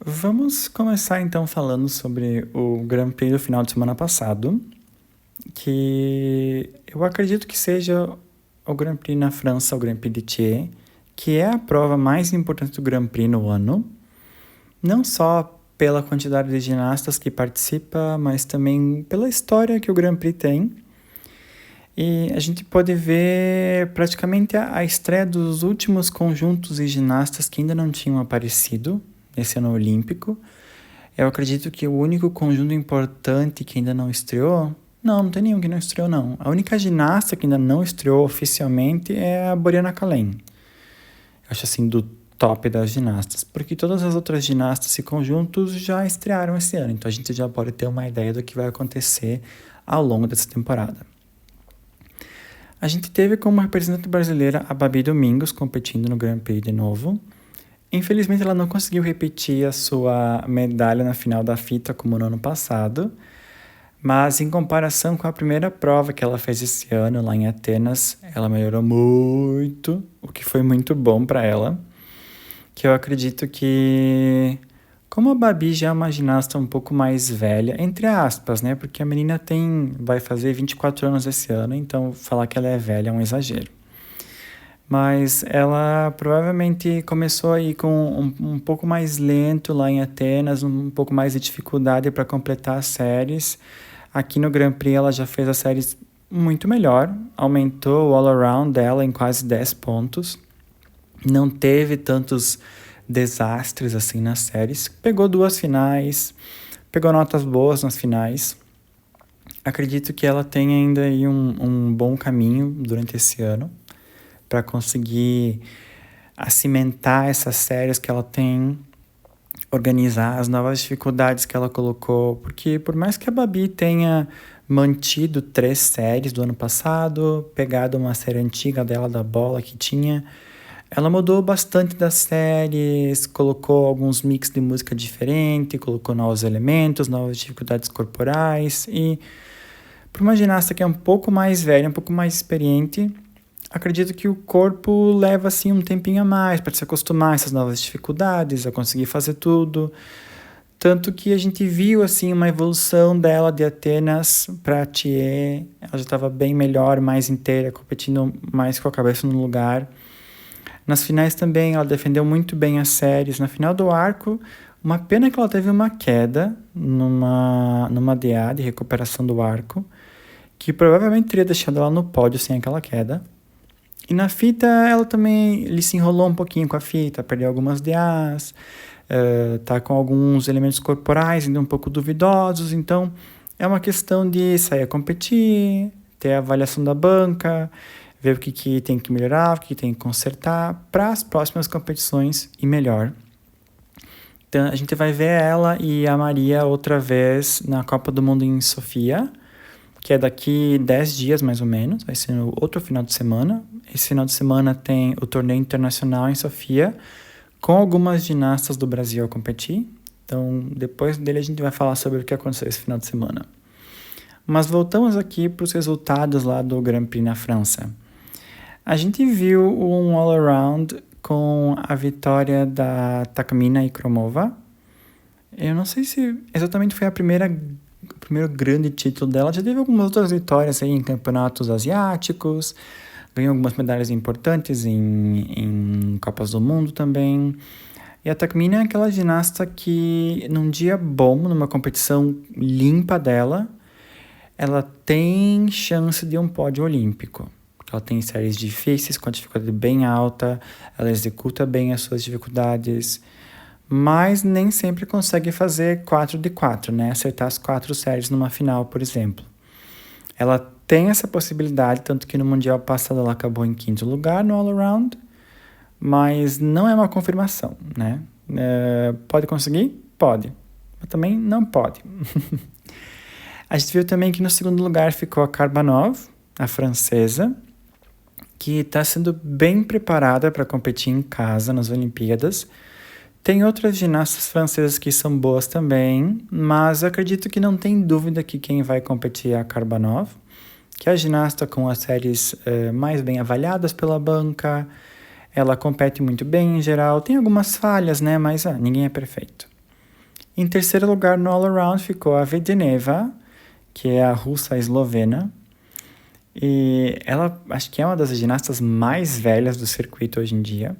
Vamos começar então falando sobre o Grand Prix do final de semana passado, que eu acredito que seja o Grand Prix na França, o Grand Prix de Thiers, que é a prova mais importante do Grand Prix no ano, não só pela quantidade de ginastas que participa, mas também pela história que o Grand Prix tem. E a gente pode ver praticamente a estreia dos últimos conjuntos e ginastas que ainda não tinham aparecido nesse ano olímpico. Eu acredito que o único conjunto importante que ainda não estreou... Não tem nenhum que não estreou, não. A única ginasta que ainda não estreou oficialmente é a Boriana Callen. Eu acho assim, do top das ginastas. Porque todas as outras ginastas e conjuntos já estrearam esse ano. Então a gente já pode ter uma ideia do que vai acontecer ao longo dessa temporada. A gente teve como representante brasileira a Babi Domingos competindo no Grand Prix de novo. Infelizmente ela não conseguiu repetir a sua medalha na final da fita como no ano passado, mas em comparação com a primeira prova que ela fez esse ano lá em Atenas, ela melhorou muito, o que foi muito bom para ela, que eu acredito que como a Babi já é uma ginasta um pouco mais velha, entre aspas, né? Porque a menina vai fazer 24 anos esse ano, então falar que ela é velha é um exagero. Mas ela provavelmente começou aí com um pouco mais lento lá em Atenas, um pouco mais de dificuldade para completar as séries. Aqui no Grand Prix ela já fez as séries muito melhor, aumentou o all-around dela em quase 10 pontos. Não teve tantos desastres assim nas séries. Pegou 2 finais, pegou notas boas nas finais. Acredito que ela tem ainda aí um bom caminho durante esse ano para conseguir cimentar essas séries que ela tem, organizar as novas dificuldades que ela colocou, porque por mais que a Babi tenha mantido 3 séries do ano passado, pegado uma série antiga dela da bola que tinha, ela mudou bastante das séries, colocou alguns mix de música diferente, colocou novos elementos, novas dificuldades corporais e para uma ginasta que é um pouco mais velha, um pouco mais experiente, acredito que o corpo leva assim um tempinho a mais para se acostumar a essas novas dificuldades, a conseguir fazer tudo. Tanto que a gente viu assim uma evolução dela de Atenas para Thiers. Ela já estava bem melhor, mais inteira, competindo mais com a cabeça no lugar. Nas finais também ela defendeu muito bem as séries. Na final do arco, uma pena que ela teve uma queda numa DA de recuperação do arco, que provavelmente teria deixado ela no pódio sem aquela queda. E na fita ela também ele se enrolou um pouquinho com a fita, perdeu algumas DAs, tá com alguns elementos corporais ainda um pouco duvidosos, então é uma questão de sair a competir, ter a avaliação da banca, ver o que tem que melhorar, o que tem que consertar para as próximas competições e melhor. Então a gente vai ver ela e a Maria outra vez na Copa do Mundo em Sofia, que é daqui 10 dias mais ou menos, vai ser no outro final de semana. Esse final de semana tem o torneio internacional em Sofia, com algumas ginastas do Brasil a competir. Então, depois dele a gente vai falar sobre o que aconteceu esse final de semana. Mas voltamos aqui para os resultados lá do Grand Prix na França. A gente viu um all-around com a vitória da Takhmina Ikromova. Eu não sei se exatamente foi o primeiro grande título dela. Já teve algumas outras vitórias aí em campeonatos asiáticos, ganhou algumas medalhas importantes em Copas do Mundo também. E a Takhmina é aquela ginasta que, num dia bom, numa competição limpa dela, ela tem chance de um pódio olímpico. Ela tem séries difíceis, com a dificuldade bem alta, ela executa bem as suas dificuldades, mas nem sempre consegue fazer 4 de 4, né? Acertar as 4 séries numa final, por exemplo. Ela tem essa possibilidade, tanto que no Mundial passado ela acabou em 5º lugar no all-around, mas não é uma confirmação, né? Pode conseguir? Pode, mas também não pode. A gente viu também que no 2º lugar ficou a Karbanov, a francesa, que está sendo bem preparada para competir em casa nas Olimpíadas. Tem outras ginastas francesas que são boas também, mas eu acredito que não tem dúvida que quem vai competir é a Karbanov, que é a ginasta com as séries mais bem avaliadas pela banca. Ela compete muito bem em geral, tem algumas falhas, né? Mas ninguém é perfeito. Em terceiro lugar, no all-around, ficou a Vedeneva, que é a russa eslovena. E ela, acho que é uma das ginastas mais velhas do circuito hoje em dia.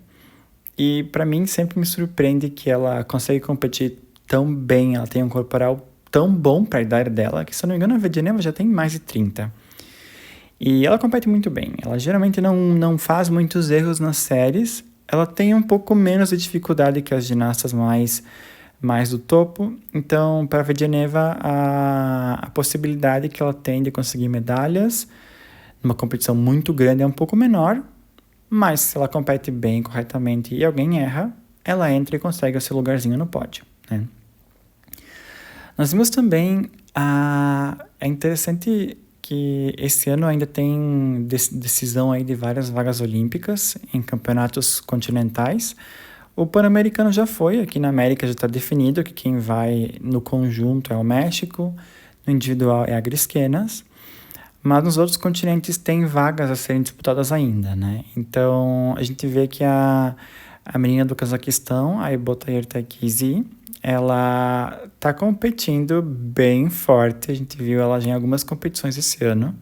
E para mim sempre me surpreende que ela consegue competir tão bem, ela tem um corporal tão bom para a idade dela, que se eu não me engano a Vedeneva já tem mais de 30. E ela compete muito bem, ela geralmente não faz muitos erros nas séries, ela tem um pouco menos de dificuldade que as ginastas mais do topo, então para a Vedeneva a possibilidade que ela tem de conseguir medalhas numa competição muito grande é um pouco menor, mas se ela compete bem, corretamente e alguém erra, ela entra e consegue o seu lugarzinho no pódio, né? Nós vimos também, é interessante que esse ano ainda tem decisão aí de várias vagas olímpicas em campeonatos continentais. O Pan-Americano já foi, aqui na América já está definido que quem vai no conjunto é o México, no individual é a Griskenas, mas nos outros continentes tem vagas a serem disputadas ainda, né? Então, a gente vê que a menina do Cazaquistão, a Ibotair Taikizi, ela tá competindo bem forte. A gente viu ela já em algumas competições esse ano.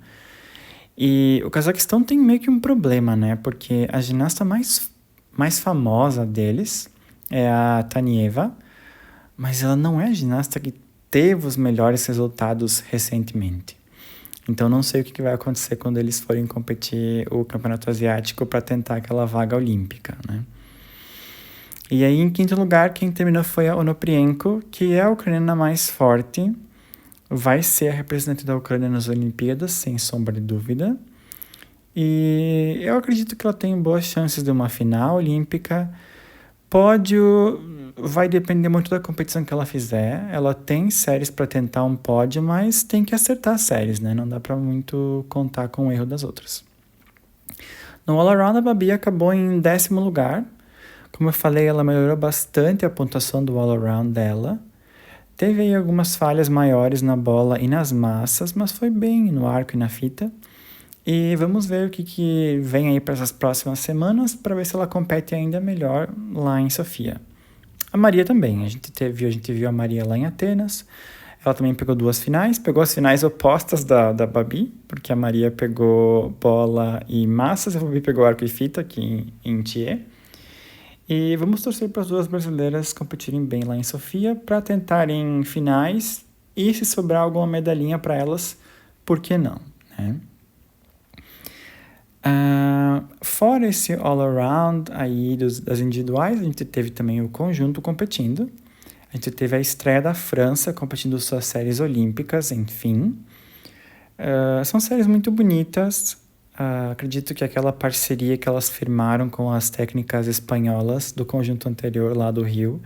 E o Cazaquistão tem meio que um problema, né? Porque a ginasta mais famosa deles é a Tanieva, mas ela não é a ginasta que teve os melhores resultados recentemente. Então, não sei o que vai acontecer quando eles forem competir o Campeonato Asiático para tentar aquela vaga olímpica, né? E aí, em quinto lugar, quem terminou foi a Onoprienko, que é a ucraniana mais forte, vai ser a representante da Ucrânia nas Olimpíadas, sem sombra de dúvida. E eu acredito que ela tem boas chances de uma final olímpica. Pódio vai depender muito da competição que ela fizer. Ela tem séries para tentar um pódio, mas tem que acertar as séries, né? Não dá para muito contar com o erro das outras. No all-around, a Babi acabou em 10º lugar. Como eu falei, ela melhorou bastante a pontuação do all-around dela. Teve aí algumas falhas maiores na bola e nas massas, mas foi bem no arco e na fita. E vamos ver o que vem aí para essas próximas semanas para ver se ela compete ainda melhor lá em Sofia. A Maria também, a gente viu a Maria lá em Atenas. Ela também pegou 2 finais, pegou as finais opostas da Babi, porque a Maria pegou bola e massas, a Babi pegou arco e fita aqui em Thiers. E vamos torcer para as duas brasileiras competirem bem lá em Sofia para tentarem finais e se sobrar alguma medalhinha para elas, por que não, né? Fora esse all-around aí das individuais, a gente teve também o conjunto competindo. A gente teve a estreia da França competindo suas séries olímpicas, enfim. São séries muito bonitas. Acredito que aquela parceria que elas firmaram com as técnicas espanholas do conjunto anterior lá do Rio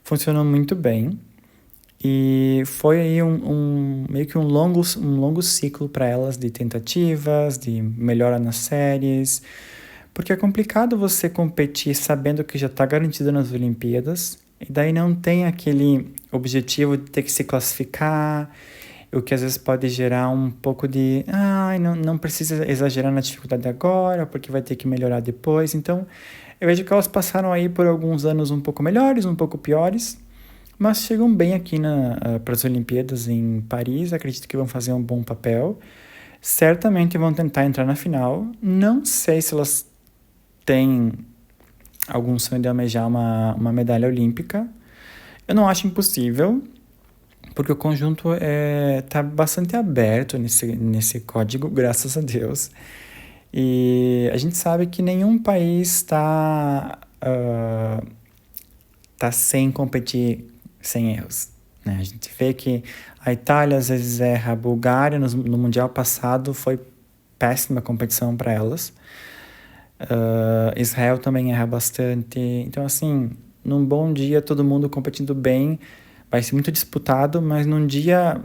funcionou muito bem. E foi aí meio que um longo ciclo para elas de tentativas, de melhora nas séries, porque é complicado você competir sabendo que já está garantido nas Olimpíadas, e daí não tem aquele objetivo de ter que se classificar, o que às vezes pode gerar um pouco de não precisa exagerar na dificuldade agora, porque vai ter que melhorar depois. Então, eu vejo que elas passaram aí por alguns anos um pouco melhores, um pouco piores, mas chegam bem aqui para as Olimpíadas em Paris. Acredito que vão fazer um bom papel. Certamente vão tentar entrar na final. Não sei se elas têm algum sonho de almejar uma medalha olímpica. Eu não acho impossível, porque o conjunto está bastante aberto nesse código, graças a Deus. E a gente sabe que nenhum país está sem competir sem erros, né? A gente vê que a Itália às vezes erra, a Bulgária no Mundial passado foi péssima competição para elas. Israel também erra bastante. Então, assim, num bom dia, todo mundo competindo bem, vai ser muito disputado, mas num dia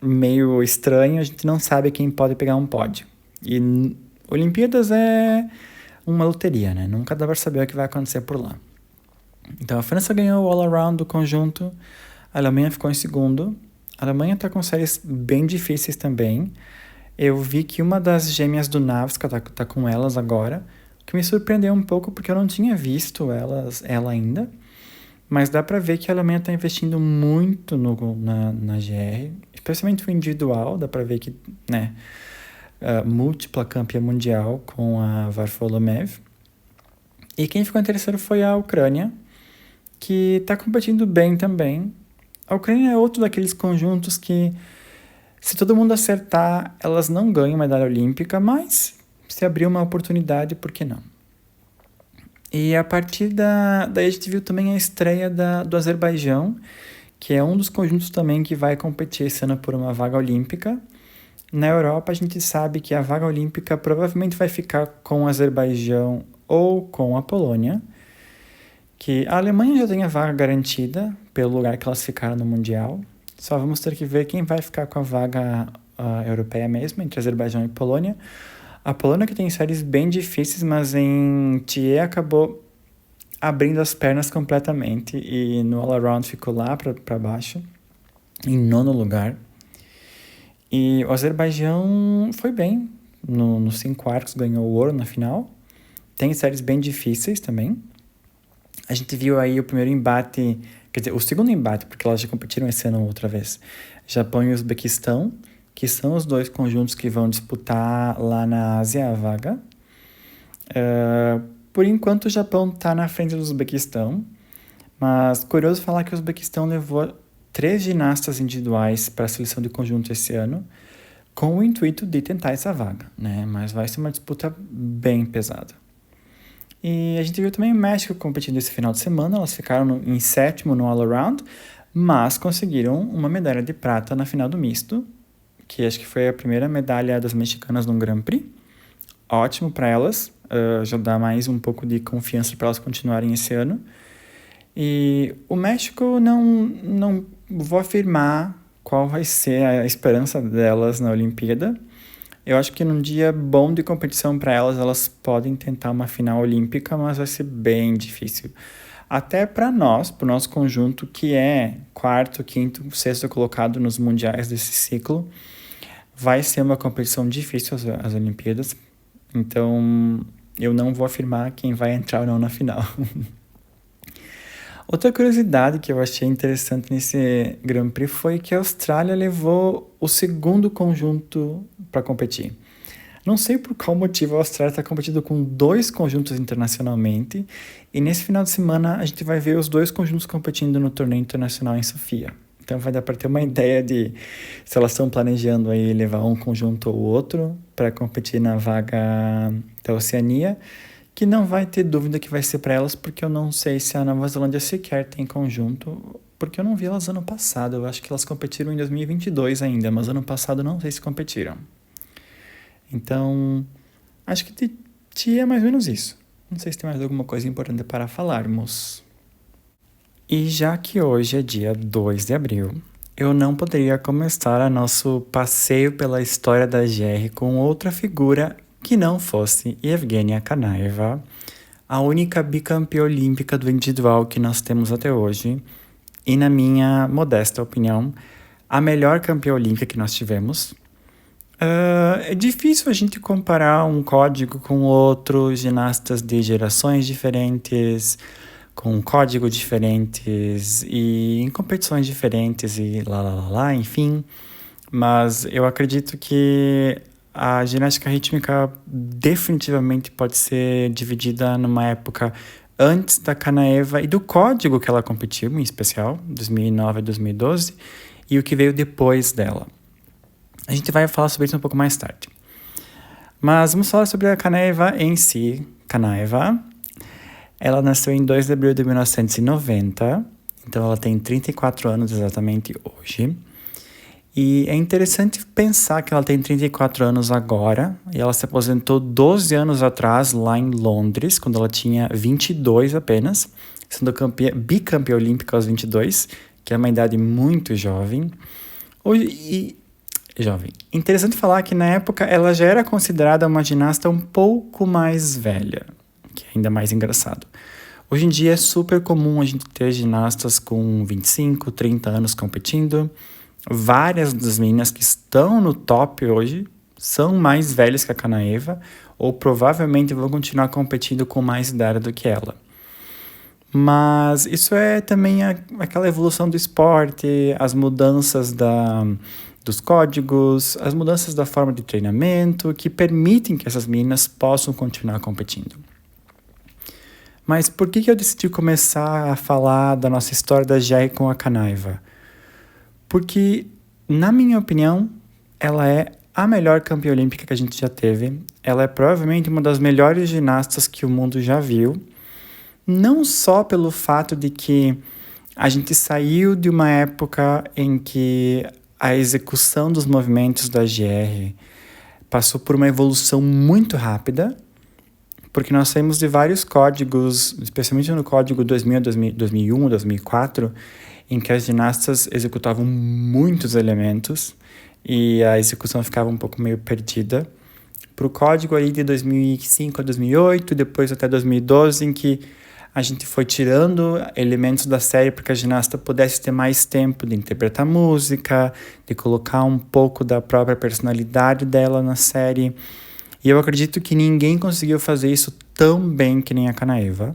meio estranho, a gente não sabe quem pode pegar um pódio. E Olimpíadas é uma loteria, né? Nunca dá para saber o que vai acontecer por lá. Então, a França ganhou o all-around do conjunto, a Alemanha ficou em segundo. A Alemanha está com séries bem difíceis também. Eu vi que uma das gêmeas do Navska tá com elas agora, o que me surpreendeu um pouco porque eu não tinha visto ela ainda. mas dá para ver que a Alemanha está investindo muito na GR, especialmente o individual, dá para ver que, né, múltipla campeã mundial com a Varfolomev. E quem ficou em terceiro foi a Ucrânia, que está competindo bem também. A Ucrânia é outro daqueles conjuntos que, se todo mundo acertar, elas não ganham medalha olímpica, mas se abrir uma oportunidade, por que não? E a partir daí a gente viu também a estreia do Azerbaijão, que é um dos conjuntos também que vai competir esse ano por uma vaga olímpica. Na Europa, a gente sabe que a vaga olímpica provavelmente vai ficar com o Azerbaijão ou com a Polônia, que a Alemanha já tem a vaga garantida pelo lugar que elas ficaram no Mundial. Só vamos ter que ver quem vai ficar com a vaga europeia mesmo, entre Azerbaijão e Polônia. A Polônia que tem séries bem difíceis, mas em Thier acabou abrindo as pernas completamente e no all-around ficou lá para baixo, em 9º lugar. E o Azerbaijão foi bem, nos 5 arcos ganhou o ouro na final. Tem séries bem difíceis também. A gente viu aí o primeiro embate, quer dizer, o segundo embate, porque elas já competiram esse ano outra vez. Japão e Uzbequistão, que são os 2 conjuntos que vão disputar lá na Ásia a vaga. Por enquanto o Japão está na frente do Uzbequistão, mas curioso falar que o Uzbequistão levou 3 ginastas individuais para a seleção de conjunto esse ano, com o intuito de tentar essa vaga, né? Mas vai ser uma disputa bem pesada. E a gente viu também o México competindo esse final de semana, elas ficaram em 7º no all-around, mas conseguiram uma medalha de prata na final do misto, que acho que foi a primeira medalha das mexicanas num Grand Prix. Ótimo para elas, já dá mais um pouco de confiança para elas continuarem esse ano. E o México não vou afirmar qual vai ser a esperança delas na Olimpíada. Eu acho que num dia bom de competição para elas, elas podem tentar uma final olímpica, mas vai ser bem difícil. Até para nós, para o nosso conjunto, que é 4º, 5º, 6º colocado nos mundiais desse ciclo, vai ser uma competição difícil as Olimpíadas. Então, eu não vou afirmar quem vai entrar ou não na final. Outra curiosidade que eu achei interessante nesse Grand Prix foi que a Austrália levou o 2º conjunto para competir. Não sei por qual motivo a Austrália está competindo com 2 conjuntos internacionalmente, e nesse final de semana a gente vai ver os 2 conjuntos competindo no torneio internacional em Sofia. Então vai dar para ter uma ideia de se elas estão planejando aí levar um conjunto ou outro para competir na vaga da Oceania, que não vai ter dúvida que vai ser para elas, porque eu não sei se a Nova Zelândia sequer tem conjunto, porque eu não vi elas ano passado. Eu acho que elas competiram em 2022 ainda, mas ano passado não sei se competiram. Então, acho que de ti é mais ou menos isso. Não sei se tem mais alguma coisa importante para falarmos. E já que hoje é dia 2 de abril, eu não poderia começar nosso passeio pela história da GR com outra figura que não fosse Yevgenia Kanaeva, a única bicampeã olímpica do individual que nós temos até hoje, e na minha modesta opinião, a melhor campeã olímpica que nós tivemos. É difícil a gente comparar um código com outro, ginastas de gerações diferentes, com códigos diferentes e em competições diferentes e enfim. Mas eu acredito que a ginástica rítmica definitivamente pode ser dividida numa época antes da Kanaeva e do código que ela competiu, em especial, 2009 e 2012, e o que veio depois dela. A gente vai falar sobre isso um pouco mais tarde. Mas vamos falar sobre a Kanaeva em si. Kanaeva, ela nasceu em 2 de abril de 1990, então ela tem 34 anos exatamente hoje. E é interessante pensar que ela tem 34 anos agora, e ela se aposentou 12 anos atrás, lá em Londres, quando ela tinha 22 apenas, sendo bicampeã olímpica aos 22, que é uma idade muito jovem. Jovem. Interessante falar que na época ela já era considerada uma ginasta um pouco mais velha, que é ainda mais engraçado. Hoje em dia é super comum a gente ter ginastas com 25, 30 anos competindo. Várias das meninas que estão no top hoje são mais velhas que a Kanaeva ou provavelmente vão continuar competindo com mais idade do que ela. Mas isso é também aquela evolução do esporte, as mudanças dos códigos, as mudanças da forma de treinamento que permitem que essas meninas possam continuar competindo. Mas por que eu decidi começar a falar da nossa história da GR com a Kanayva? Porque, na minha opinião, ela é a melhor campeã olímpica que a gente já teve. Ela é provavelmente uma das melhores ginastas que o mundo já viu. Não só pelo fato de que a gente saiu de uma época em que a execução dos movimentos da GR passou por uma evolução muito rápida, porque nós saímos de vários códigos, especialmente no código 2001, 2004, em que as ginastas executavam muitos elementos e a execução ficava um pouco meio perdida, para o código aí de 2005 a 2008, depois até 2012, em que a gente foi tirando elementos da série para que a ginasta pudesse ter mais tempo de interpretar música, de colocar um pouco da própria personalidade dela na série. E eu acredito que ninguém conseguiu fazer isso tão bem que nem a Kanayva.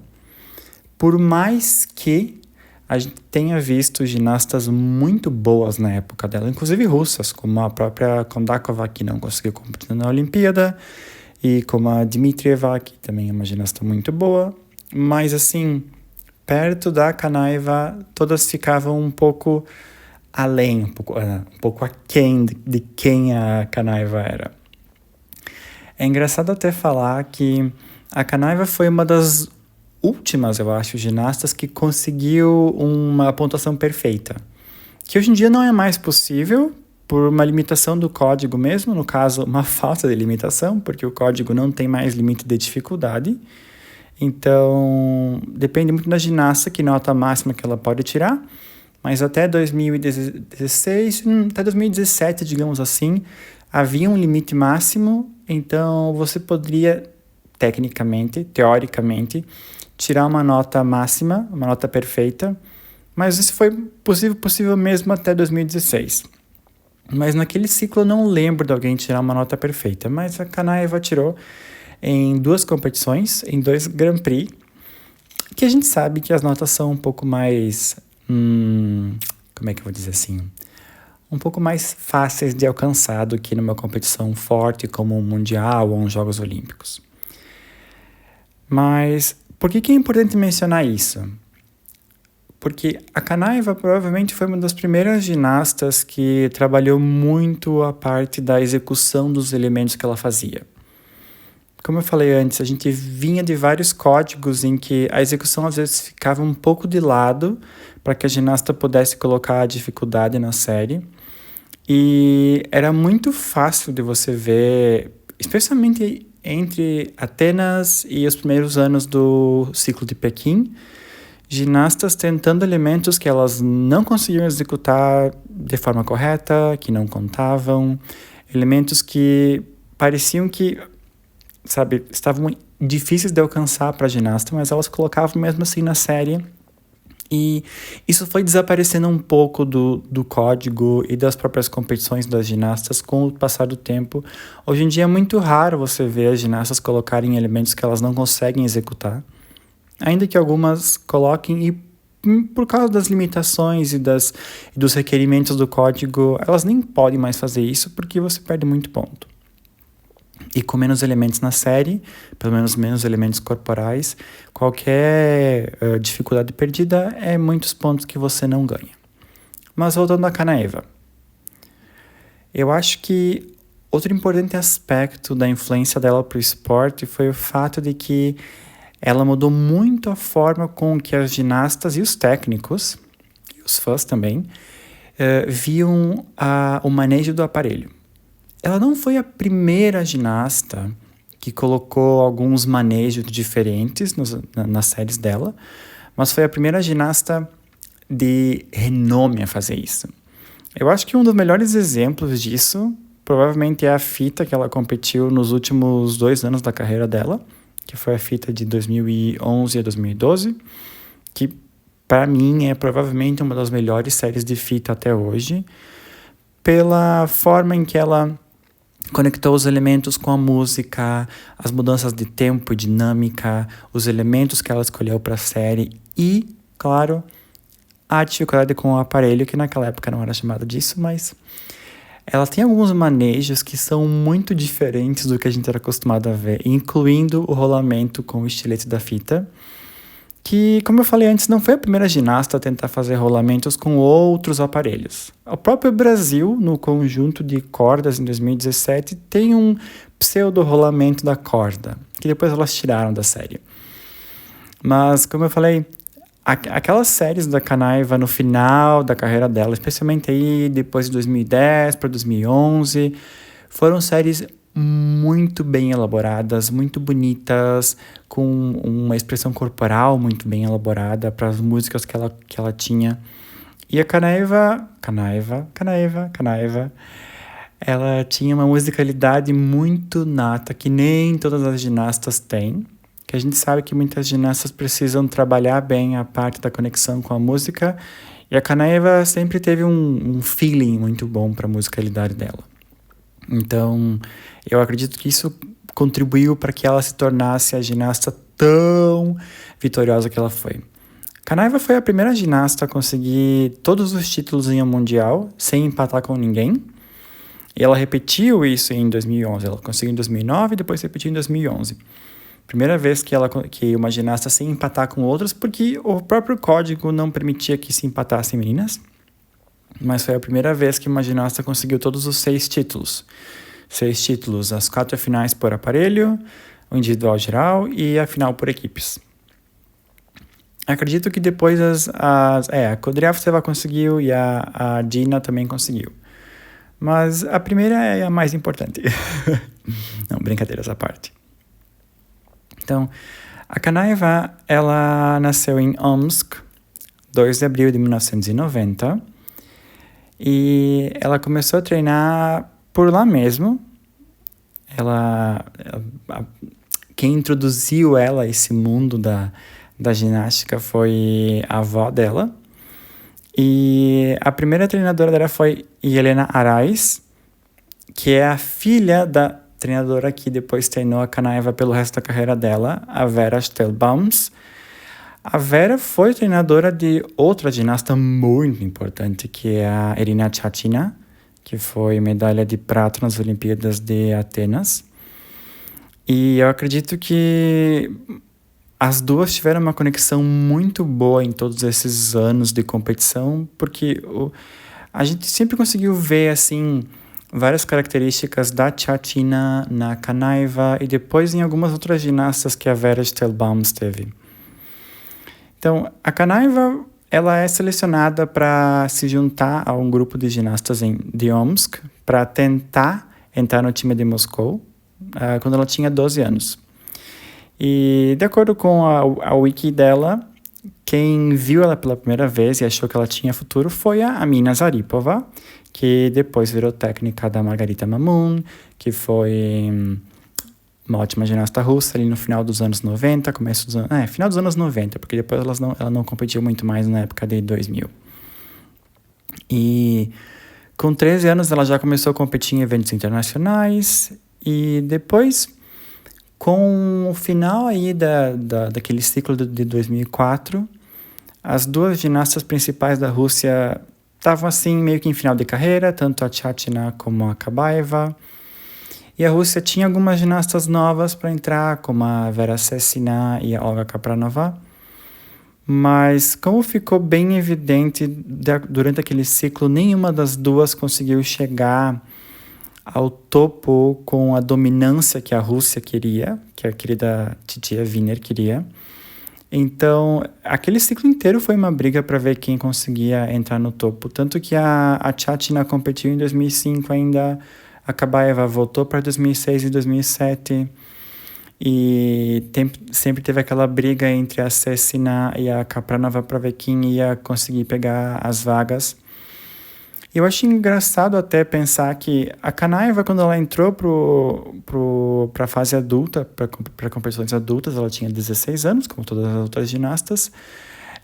Por mais que a gente tenha visto ginastas muito boas na época dela, inclusive russas, como a própria Kondakova, que não conseguiu competir na Olimpíada, e como a Dmitrieva, que também é uma ginasta muito boa. Mas, assim, perto da Kanayva, todas ficavam um pouco além, um pouco aquém de quem a Kanayva era. É engraçado até falar que a Kanayva foi uma das últimas, eu acho, ginastas que conseguiu uma pontuação perfeita. Que hoje em dia não é mais possível por uma limitação do código mesmo, no caso, uma falta de limitação, porque o código não tem mais limite de dificuldade. Então, depende muito da ginasta, que nota máxima que ela pode tirar. Mas até 2016, até 2017, digamos assim, havia um limite máximo, então você poderia, tecnicamente, teoricamente, tirar uma nota máxima, uma nota perfeita, mas isso foi possível mesmo até 2016. Mas naquele ciclo eu não lembro de alguém tirar uma nota perfeita, mas a Kanayva tirou em 2 competições, em 2 Grand Prix, que a gente sabe que as notas são um pouco mais, como é que eu vou dizer assim, um pouco mais fáceis de alcançar do que numa competição forte como um Mundial ou uns Jogos Olímpicos. Mas por que é importante mencionar isso? Porque a Kanayva provavelmente foi uma das primeiras ginastas que trabalhou muito a parte da execução dos elementos que ela fazia. Como eu falei antes, a gente vinha de vários códigos em que a execução às vezes ficava um pouco de lado para que a ginasta pudesse colocar a dificuldade na série. E era muito fácil de você ver, especialmente entre Atenas e os primeiros anos do ciclo de Pequim, ginastas tentando elementos que elas não conseguiam executar de forma correta, que não contavam, elementos que pareciam que, sabe, estavam difíceis de alcançar para a ginasta, mas elas colocavam mesmo assim na série. E isso foi desaparecendo um pouco do código e das próprias competições das ginastas com o passar do tempo. Hoje em dia é muito raro você ver as ginastas colocarem elementos que elas não conseguem executar, ainda que algumas coloquem, e por causa das limitações e dos requerimentos do código, elas nem podem mais fazer isso porque você perde muito ponto. E com menos elementos na série, pelo menos menos elementos corporais, qualquer dificuldade perdida é muitos pontos que você não ganha. Mas voltando à Kanayva, eu acho que outro importante aspecto da influência dela para o esporte foi o fato de que ela mudou muito a forma com que as ginastas e os técnicos, e os fãs também, viam o manejo do aparelho. Ela não foi a primeira ginasta que colocou alguns manejos diferentes nas séries dela, mas foi a primeira ginasta de renome a fazer isso. Eu acho que um dos melhores exemplos disso provavelmente é a fita que ela competiu nos últimos 2 anos da carreira dela, que foi a fita de 2011 a 2012, que para mim é provavelmente uma das melhores séries de fita até hoje, pela forma em que ela conectou os elementos com a música, as mudanças de tempo e dinâmica, os elementos que ela escolheu para a série E, claro, a dificuldade com o aparelho, que naquela época não era chamado disso, mas ela tem alguns manejos que são muito diferentes do que a gente era acostumado a ver, incluindo o rolamento com o estilete da fita, que, como eu falei antes, não foi a primeira ginasta a tentar fazer rolamentos com outros aparelhos. O próprio Brasil, no conjunto de cordas em 2017, tem um pseudo-rolamento da corda, que depois elas tiraram da série. Mas, como eu falei, aquelas séries da Kanaiva no final da carreira dela, especialmente aí depois de 2010 para 2011, foram séries muito bem elaboradas, muito bonitas, com uma expressão corporal muito bem elaborada para as músicas que ela tinha. E a Kanaiva, ela tinha uma musicalidade muito nata, que nem todas as ginastas têm, que a gente sabe que muitas ginastas precisam trabalhar bem a parte da conexão com a música, e a Kanaiva sempre teve um feeling muito bom para a musicalidade dela. Então, eu acredito que isso contribuiu para que ela se tornasse a ginasta tão vitoriosa que ela foi. Kanaiva foi a primeira ginasta a conseguir todos os títulos em um mundial, sem empatar com ninguém. E ela repetiu isso em 2011. Ela conseguiu em 2009 e depois repetiu em 2011. Primeira vez que uma ginasta sem empatar com outras, porque o próprio código não permitia que se empatassem meninas. Mas foi a primeira vez que uma ginasta conseguiu todos os 6 títulos. 6 títulos, as 4 finais por aparelho, o individual geral e a final por equipes. Acredito que depois a Kudryavtseva conseguiu e a Dina também conseguiu. Mas a primeira é a mais importante. Não, brincadeiras à parte. Então, a Kanaiva, ela nasceu em Omsk, 2 de abril de 1990. E ela começou a treinar por lá mesmo. Quem introduziu ela a esse mundo da ginástica foi a avó dela. E a primeira treinadora dela foi Yelena Arais, que é a filha da treinadora que depois treinou a Kanaiva pelo resto da carreira dela, a Vera Stelbaums. A Vera foi treinadora de outra ginasta muito importante, que é a Irina Chachina, que foi medalha de prata nas Olimpíadas de Atenas. E eu acredito que as duas tiveram uma conexão muito boa em todos esses anos de competição, porque a gente sempre conseguiu ver, assim, várias características da Chachina na Kanaiva e depois em algumas outras ginastas que a Vera Stelbaums teve. Então, a Kanaiva, ela é selecionada para se juntar a um grupo de ginastas de Omsk para tentar entrar no time de Moscou quando ela tinha 12 anos. E, de acordo com a wiki dela, quem viu ela pela primeira vez e achou que ela tinha futuro foi a Amina Zaripova, que depois virou técnica da Margarita Mamun, que foi uma ótima ginasta russa ali no final dos anos 90, final dos anos 90, porque depois ela não competiu muito mais na época de 2000. E com 13 anos ela já começou a competir em eventos internacionais e depois, com o final aí daquele ciclo de 2004, as duas ginastas principais da Rússia estavam assim meio que em final de carreira, tanto a Chachina como a Kabaeva. E a Rússia tinha algumas ginastas novas para entrar, como a Vera Sessina e a Olga Kapranova. Mas, como ficou bem evidente durante aquele ciclo, nenhuma das duas conseguiu chegar ao topo com a dominância que a Rússia queria, que a querida Titia Wiener queria. Então, aquele ciclo inteiro foi uma briga para ver quem conseguia entrar no topo. Tanto que a Chachina competiu em 2005 ainda. A Kabaeva voltou para 2006 e 2007 e sempre teve aquela briga entre a Sessina e a Kapranova para ver quem ia conseguir pegar as vagas. Eu acho engraçado até pensar que a Kanaiva, quando ela entrou para a fase adulta, para competições adultas, ela tinha 16 anos, como todas as outras ginastas.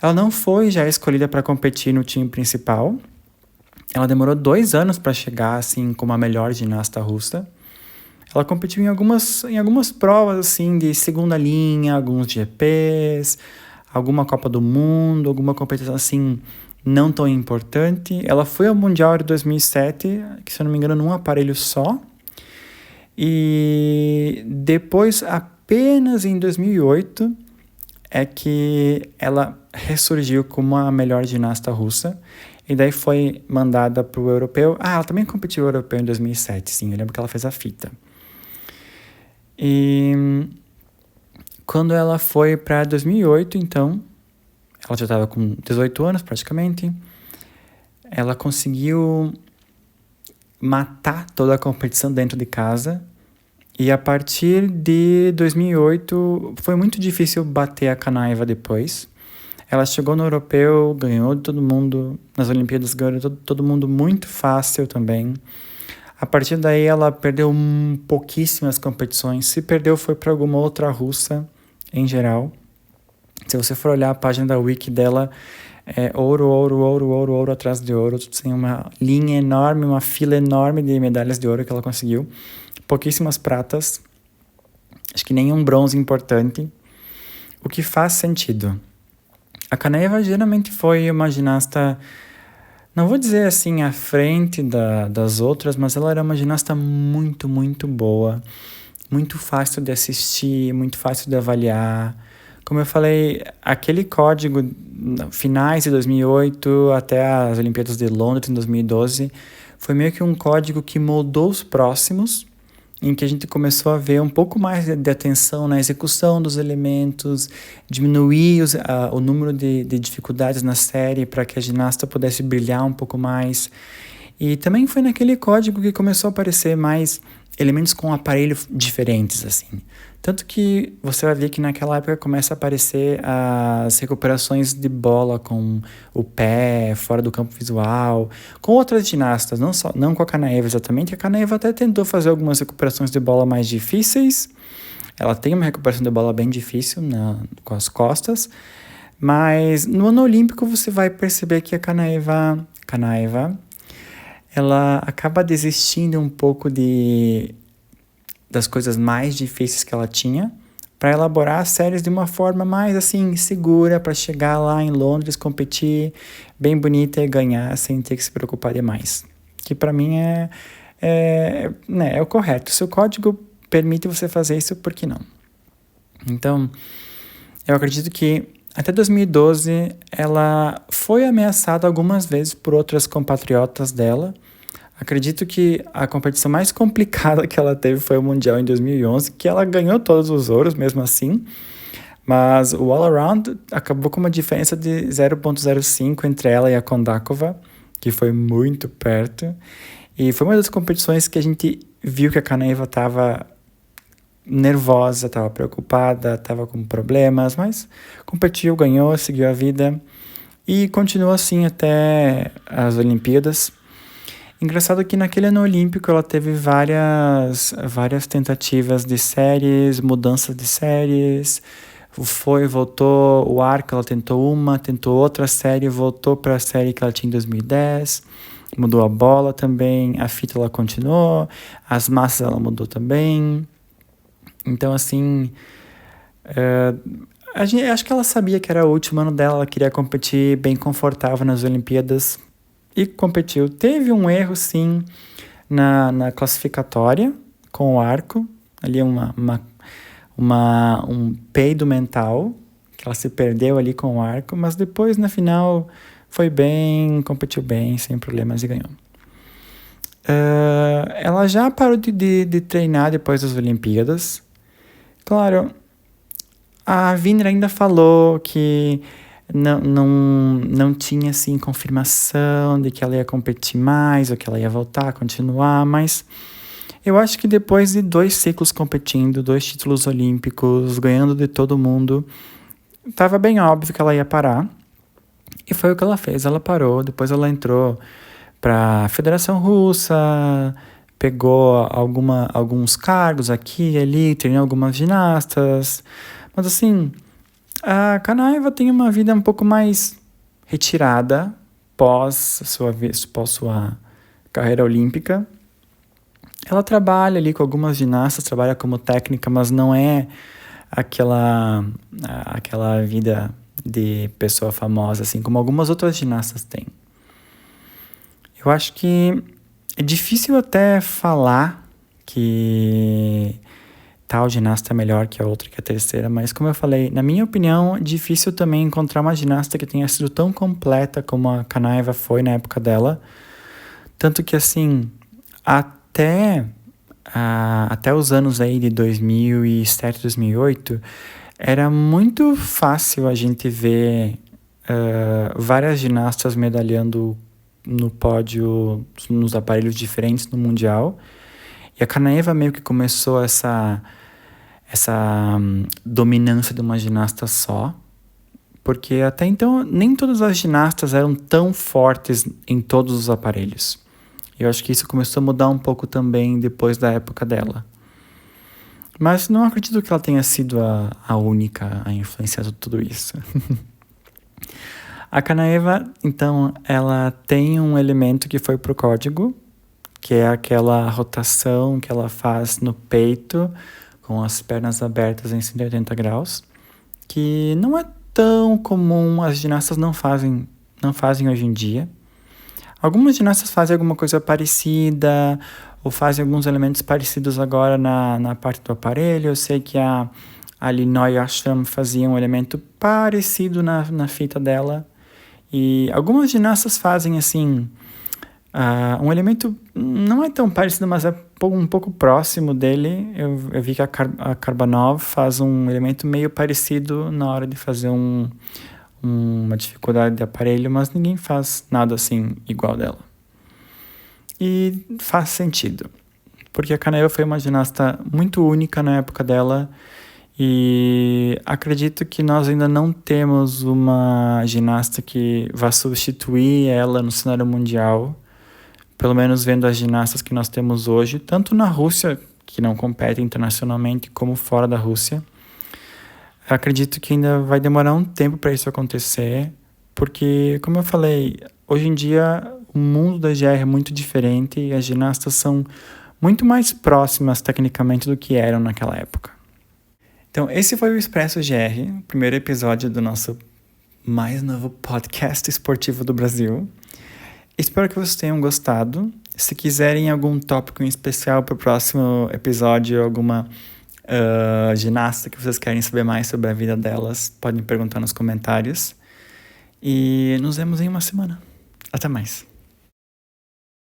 Ela não foi já escolhida para competir no time principal. Ela demorou 2 anos para chegar assim como a melhor ginasta russa. Ela competiu em algumas provas assim de segunda linha, alguns GPs, alguma Copa do Mundo, alguma competição assim não tão importante. Ela foi ao Mundial de 2007, que se eu não me engano, num aparelho só. E depois, apenas em 2008, é que ela ressurgiu como a melhor ginasta russa. E daí foi mandada para o europeu. Ela também competiu no europeu em 2007, sim. Eu lembro que ela fez a fita. E quando ela foi para 2008, então, ela já estava com 18 anos praticamente, ela conseguiu matar toda a competição dentro de casa. E a partir de 2008 foi muito difícil bater a Kanaeva depois. Ela chegou no europeu, ganhou de todo mundo, nas Olimpíadas ganhou de todo mundo muito fácil também. A partir daí ela perdeu pouquíssimas competições. Se perdeu foi para alguma outra russa em geral. Se você for olhar a página da wiki dela, é ouro, ouro, ouro, ouro, ouro atrás de ouro. Tem uma linha enorme, uma fila enorme de medalhas de ouro que ela conseguiu. Pouquíssimas pratas. Acho que nenhum bronze importante. O que faz sentido. A Kanaeva geralmente foi uma ginasta, não vou dizer assim à frente das outras, mas ela era uma ginasta muito, muito boa. Muito fácil de assistir, muito fácil de avaliar. Como eu falei, aquele código, finais de 2008 até as Olimpíadas de Londres em 2012, foi meio que um código que moldou os próximos, em que a gente começou a ver um pouco mais de atenção na execução dos elementos, diminuir o número de dificuldades na série para que a ginasta pudesse brilhar um pouco mais. E também foi naquele código que começou a aparecer mais elementos com aparelhos diferentes, assim. Tanto que você vai ver que naquela época começa a aparecer as recuperações de bola com o pé, fora do campo visual, com outras ginastas, não com a Kanaeva exatamente. A Kanaeva até tentou fazer algumas recuperações de bola mais difíceis. Ela tem uma recuperação de bola bem difícil com as costas, mas no ano olímpico você vai perceber que a Kanaeva ela acaba desistindo um pouco das coisas mais difíceis que ela tinha para elaborar as séries de uma forma mais assim segura para chegar lá em Londres, competir bem bonita e ganhar sem ter que se preocupar demais. Que para mim é o correto. Se o código permite você fazer isso, por que não? Então, eu acredito que até 2012 ela foi ameaçada algumas vezes por outras compatriotas dela. Acredito que a competição mais complicada que ela teve foi o Mundial em 2011, que ela ganhou todos os ouros mesmo assim, mas o all-around acabou com uma diferença de 0,05 entre ela e a Kondakova, que foi muito perto, e foi uma das competições que a gente viu que a Kanaeva estava nervosa, estava preocupada, estava com problemas, mas competiu, ganhou, seguiu a vida e continuou assim até as Olimpíadas. Engraçado que naquele ano olímpico ela teve várias tentativas de séries, mudanças de séries, foi, voltou, o arco ela tentou outra série, voltou para a série que ela tinha em 2010, mudou a bola também, a fita ela continuou, as massas ela mudou também. Então assim, acho que ela sabia que era o último ano dela, ela queria competir bem confortável nas Olimpíadas, e competiu. Teve um erro, sim, na classificatória com o arco. Ali um peido mental, que ela se perdeu ali com o arco, mas depois, na final, foi bem, competiu bem, sem problemas e ganhou. Ela já parou de treinar depois das Olimpíadas. Claro, a Wiener ainda falou que não tinha assim confirmação de que ela ia competir mais ou que ela ia voltar, continuar, mas eu acho que depois de 2 ciclos competindo, 2 títulos olímpicos, ganhando de todo mundo, estava bem óbvio que ela ia parar. E foi o que ela fez, ela parou, depois ela entrou para a Federação Russa, pegou alguns cargos aqui e ali, treinou algumas ginastas, mas assim, a Kanaeva tem uma vida um pouco mais retirada pós sua carreira olímpica. Ela trabalha ali com algumas ginastas, trabalha como técnica, mas não é aquela vida de pessoa famosa, assim como algumas outras ginastas têm. Eu acho que é difícil até falar que tal ginasta é melhor que a outra, que a terceira, mas como eu falei, na minha opinião, é difícil também encontrar uma ginasta que tenha sido tão completa como a Kanaeva foi na época dela. Tanto que, assim, até os anos aí de 2007, 2008, era muito fácil a gente ver várias ginastas medalhando no pódio, nos aparelhos diferentes no Mundial. E a Kanaeva meio que começou essa dominância de uma ginasta só, porque até então nem todas as ginastas eram tão fortes em todos os aparelhos. Eu acho que isso começou a mudar um pouco também depois da época dela. Mas não acredito que ela tenha sido a única a influenciar tudo isso. A Kanaeva, então, ela tem um elemento que foi pro código, que é aquela rotação que ela faz no peito, com as pernas abertas em 180 graus, que não é tão comum, as ginastas não fazem hoje em dia. Algumas ginastas fazem alguma coisa parecida, ou fazem alguns elementos parecidos agora na parte do aparelho. Eu sei que a Linoy Ashram fazia um elemento parecido na fita dela. E algumas ginastas fazem assim, um elemento não é tão parecido, mas é um pouco próximo dele. Eu vi que a Karbanov faz um elemento meio parecido na hora de fazer uma dificuldade de aparelho, mas ninguém faz nada assim igual dela. E faz sentido, porque a Kanaeva foi uma ginasta muito única na época dela, e acredito que nós ainda não temos uma ginasta que vá substituir ela no cenário mundial, pelo menos vendo as ginastas que nós temos hoje, tanto na Rússia, que não compete internacionalmente, como fora da Rússia. Acredito que ainda vai demorar um tempo para isso acontecer, porque, como eu falei, hoje em dia o mundo da GR é muito diferente e as ginastas são muito mais próximas tecnicamente do que eram naquela época. Então, esse foi o Expresso GR, o primeiro episódio do nosso mais novo podcast esportivo do Brasil. Espero que vocês tenham gostado. Se quiserem algum tópico em especial para o próximo episódio, alguma ginasta que vocês querem saber mais sobre a vida delas, podem perguntar nos comentários. E nos vemos em uma semana. Até mais.